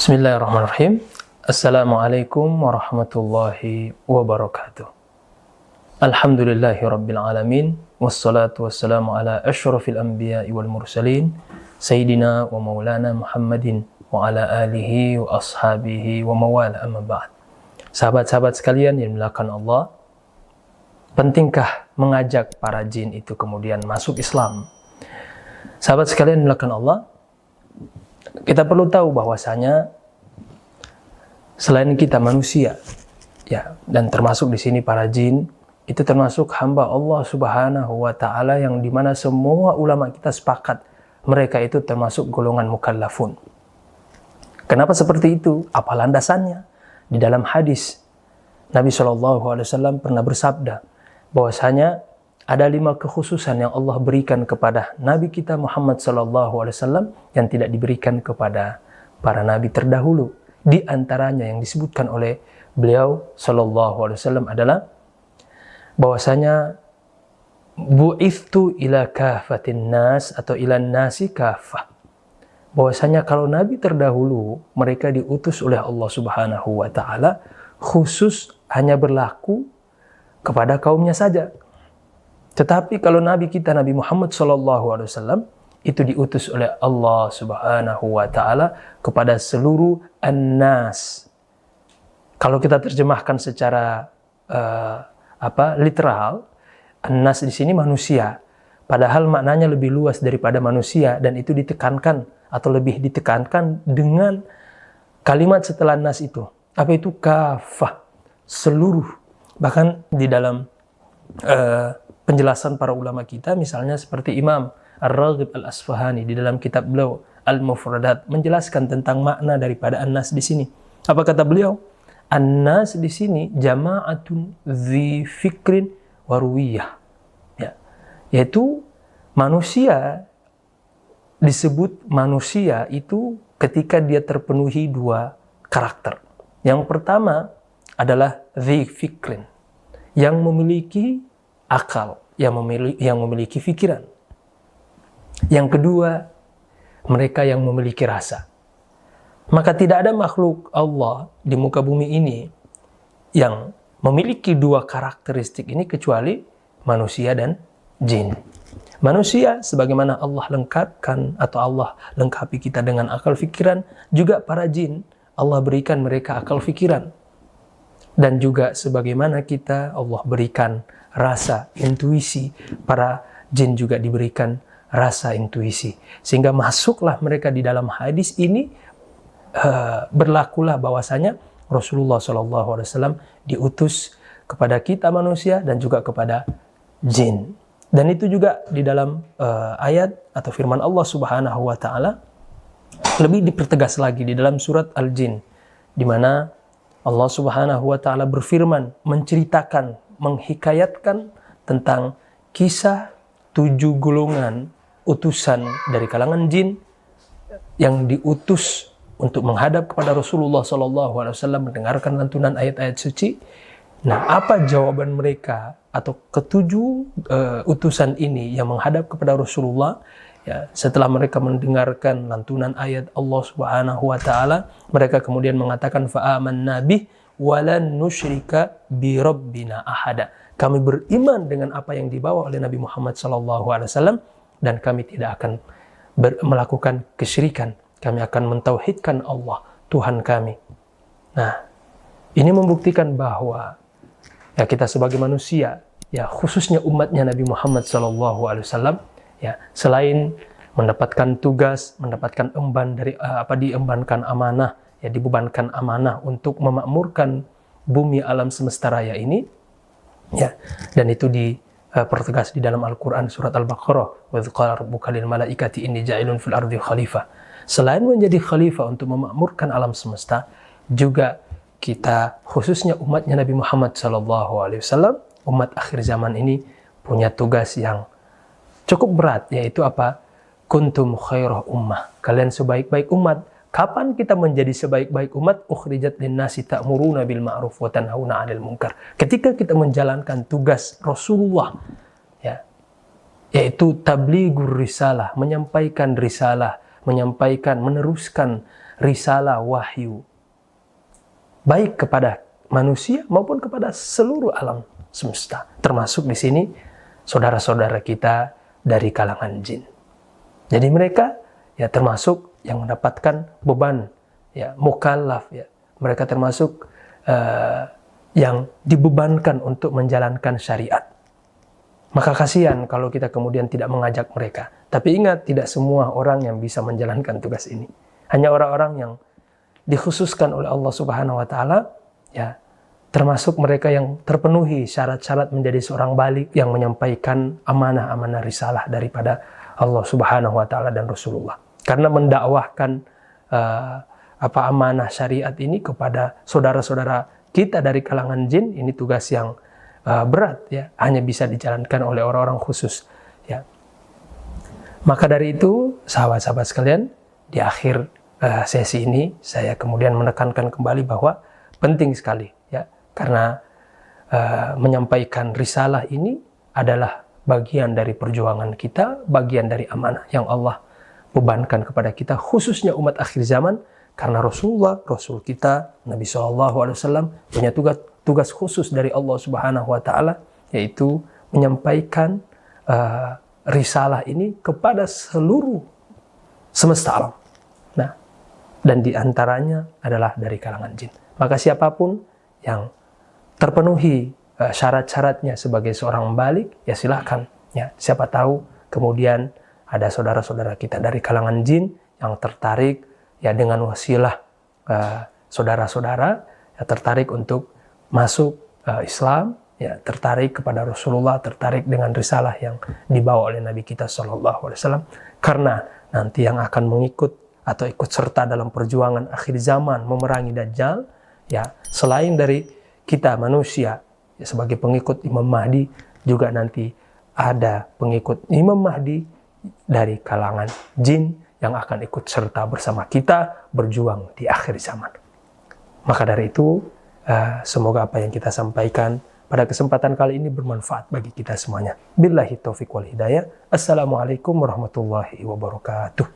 Bismillahirrahmanirrahim. Assalamualaikum warahmatullahi wabarakatuh. Alhamdulillahi rabbil alamin. Wassalatu wassalamu ala asyrafil anbiya'i wal mursalin Sayyidina wa maulana Muhammadin wa ala alihi wa ashabihi wa mawala, amma ba'd. Sahabat-sahabat sekalian yang dimuliakan Allah, pentingkah mengajak para jin itu kemudian masuk Islam? Sahabat sekalian yang dimuliakan Allah, kita perlu tahu bahwasanya selain kita manusia, ya, dan termasuk di sini para jin, itu termasuk hamba Allah Subhanahu wa taala yang dimana semua ulama kita sepakat mereka itu termasuk golongan mukallafun. Kenapa seperti itu? Apa landasannya? Di dalam hadis Nabi SAW pernah bersabda bahwasanya ada 5 kekhususan yang Allah berikan kepada Nabi kita Muhammad SAW yang tidak diberikan kepada para nabi terdahulu. Di antaranya yang disebutkan oleh beliau SAW adalah bahwasanya bu'ithtu ila kafatin nas atau ilan nasi kafah. Bahwasanya kalau nabi terdahulu mereka diutus oleh Allah Subhanahu wa taala khusus hanya berlaku kepada kaumnya saja. Tetapi kalau Nabi kita, Nabi Muhammad SAW, itu diutus oleh Allah Subhanahu wa Ta'ala kepada seluruh an-nas. Kalau kita terjemahkan secara literal, an-nas di sini manusia. Padahal maknanya lebih luas daripada manusia, dan itu ditekankan atau lebih ditekankan dengan kalimat setelah nas itu. Apa itu? Kafah, seluruh. Bahkan di dalam penjelasan para ulama kita, misalnya seperti Imam Ar-Raghib Al-Asfahani di dalam kitab beliau Al-Mufradat menjelaskan tentang makna daripada an-nas di sini. Apa kata beliau? An-nas di sini jama'atun dzi fikrin wa ruwiyah. Ya. Yaitu manusia, disebut manusia itu ketika dia terpenuhi 2 karakter. Yang pertama adalah dzi fikrin, yang memiliki akal, yang memiliki pikiran. Yang kedua, mereka yang memiliki rasa. Maka tidak ada makhluk Allah di muka bumi ini yang memiliki 2 karakteristik ini kecuali manusia dan jin. Manusia sebagaimana Allah lengkapkan atau Allah lengkapi kita dengan akal pikiran, juga para jin Allah berikan mereka akal pikiran. Dan juga sebagaimana kita, Allah berikan rasa, intuisi. Para jin juga diberikan rasa, intuisi. Sehingga masuklah mereka di dalam hadis ini, berlakulah bahwasanya Rasulullah SAW diutus kepada kita manusia dan juga kepada jin. Dan itu juga di dalam ayat atau firman Allah Subhanahu wa taala lebih dipertegas lagi di dalam surat Al-Jin, di mana Allah Subhanahu wa taala berfirman, menceritakan, menghikayatkan tentang kisah 7 golongan utusan dari kalangan jin yang diutus untuk menghadap kepada Rasulullah SAW mendengarkan lantunan ayat-ayat suci. Nah, apa jawaban mereka atau ke-7 utusan ini yang menghadap kepada Rasulullah? Ya, setelah mereka mendengarkan lantunan ayat Allah Subhanahu wa taala, mereka kemudian mengatakan fa'amanna bih walan nusyrika bi rabbina ahada. Kami beriman dengan apa yang dibawa oleh Nabi Muhammad SAW dan kami tidak akan melakukan kesyirikan. Kami akan mentauhidkan Allah, Tuhan kami. Nah, ini membuktikan bahwa ya kita sebagai manusia, ya khususnya umatnya Nabi Muhammad SAW, ya, selain mendapatkan tugas, mendapatkan emban dari diembankan amanah, ya dibebankan amanah untuk memakmurkan bumi alam semesta raya ini, ya, dan itu dipertegas di dalam Al-Quran surat Al-Baqarah, wa dzqala rabbuka lil malaikati inni ja'ilun fil ardi khalifah. Selain menjadi khalifah untuk memakmurkan alam semesta, juga kita khususnya umatnya Nabi Muhammad SAW, umat akhir zaman ini punya tugas yang cukup berat, yaitu apa? Kuntum khairah ummah. Kalian sebaik-baik umat. Kapan kita menjadi sebaik-baik umat? Ukhrijat linnasi ta'muruna bil ma'ruf wa tanhauna 'anil munkar. Ketika kita menjalankan tugas Rasulullah, ya, yaitu tablighur risalah, menyampaikan risalah, menyampaikan, meneruskan risalah wahyu, baik kepada manusia maupun kepada seluruh alam semesta. Termasuk di sini saudara-saudara kita dari kalangan jin. Jadi mereka ya termasuk yang mendapatkan beban ya mukallaf ya. Mereka termasuk yang dibebankan untuk menjalankan syariat. Maka kasihan kalau kita kemudian tidak mengajak mereka. Tapi ingat, tidak semua orang yang bisa menjalankan tugas ini. Hanya orang-orang yang dikhususkan oleh Allah Subhanahu wa taala ya, termasuk mereka yang terpenuhi syarat-syarat menjadi seorang balik yang menyampaikan amanah-amanah risalah daripada Allah Subhanahu wa taala dan Rasulullah. Karena mendakwahkan amanah syariat ini kepada saudara-saudara kita dari kalangan jin, ini tugas yang berat ya, hanya bisa dijalankan oleh orang-orang khusus ya. Maka dari itu sahabat-sahabat sekalian, di akhir sesi ini saya kemudian menekankan kembali bahwa penting sekali ya, karena menyampaikan risalah ini adalah bagian dari perjuangan kita, bagian dari amanah yang Allah bebankan kepada kita, khususnya umat akhir zaman, karena Rasul kita Nabi SAW punya tugas khusus dari Allah Subhanahu wa taala, yaitu menyampaikan risalah ini kepada seluruh semesta alam. Nah, dan diantaranya adalah dari kalangan jin. Maka siapapun yang terpenuhi syarat-syaratnya sebagai seorang balik, ya silahkan. Ya, siapa tahu kemudian ada saudara-saudara kita dari kalangan jin yang tertarik ya dengan wasilah saudara-saudara ya, tertarik untuk masuk Islam, ya tertarik kepada Rasulullah, tertarik dengan risalah yang dibawa oleh Nabi kita SAW. Karena nanti yang akan mengikut atau ikut serta dalam perjuangan akhir zaman memerangi Dajjal, ya selain dari kita manusia ya, sebagai pengikut Imam Mahdi, juga nanti ada pengikut Imam Mahdi dari kalangan jin yang akan ikut serta bersama kita berjuang di akhir zaman. Maka dari itu, semoga apa yang kita sampaikan pada kesempatan kali ini bermanfaat bagi kita semuanya. Billahi taufiq wal hidayah. Assalamualaikum warahmatullahi wabarakatuh.